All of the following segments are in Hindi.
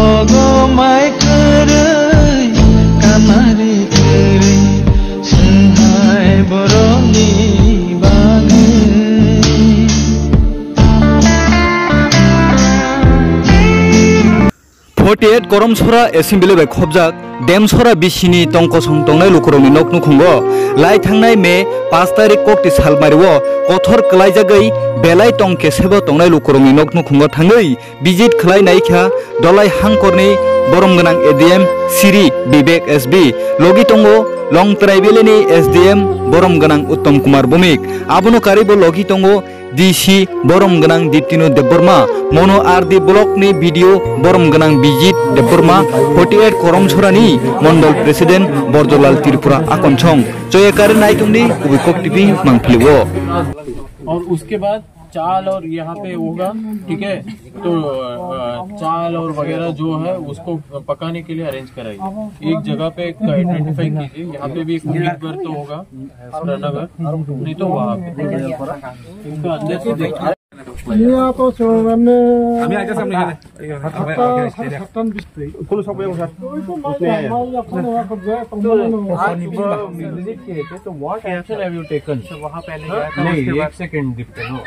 Ogomai kerai kamari kerai senghai boroni bagai 48 गरम सरा एसेम्बली बै खबजाक डेम सरा बिसिनी टंकसं टंनाय लुखरमनि नक नुखुंगो लाई थांनाय मे 5 तारिख कोक्ति सालमारिवो कथर कलाइजागै बेलाय टंके सेबो टंनाय लुखरमनि नक नुखुंगो थाङै विजिट खलायनायखा दलाय हांकरनि बरम गोनां एडीएम सिरि विवेक एसबी लगी टंगो लं ट्राइबेलनि एसडीएम बरम गोनां उत्तम कुमार भौमिक आबनो कारिबो लगी टंगो डीसी बरम गोनां दीप्तिनु देबबर्मा मनो आरडी ब्लॉक नि वीडियो बरम गोनां विजिट देबबर्मा 48 गरम सरानि मंडल प्रेसिडेंट बरजलाल त्रिपुरा आकनसं जयकारी नायतुंनि उबिकक टीवी मंगफलिवो और उसके बाद चाल और यहाँ पे होगा, ठीक है। तो चाल और वगैरह जो है उसको पकाने के लिए अरेंज कराइए। एक जगह पे आइडेंटिफाई कीजिए, यहाँ पे भी एक घर तो होगा नगर, नहीं तो वहाँ पे इनका अंदर से देखिए।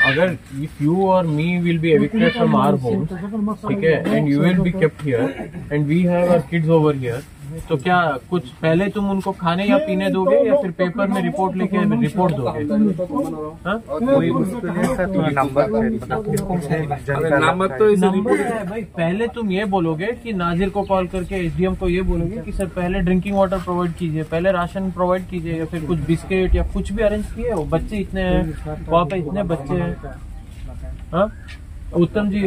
अगर if you or me will be evicted from our home, ठीक है, and you will be kept here, and we have our kids over here, तो क्या कुछ पहले तुम उनको खाने या पीने दोगे या फिर पेपर में रिपोर्ट लेके रिपोर्ट दोगे? नंबर तो है भाई। पहले तुम ये बोलोगे कि नाजिर को कॉल करके एसडीएम को ये बोलोगे कि सर पहले ड्रिंकिंग वाटर प्रोवाइड कीजिए, पहले राशन प्रोवाइड कीजिए, या फिर कुछ बिस्किट या कुछ भी अरेंज किए हो। बच्चे इतने हैं वहाँ पे, इतने बच्चे हैं। हाँ उत्तम जी,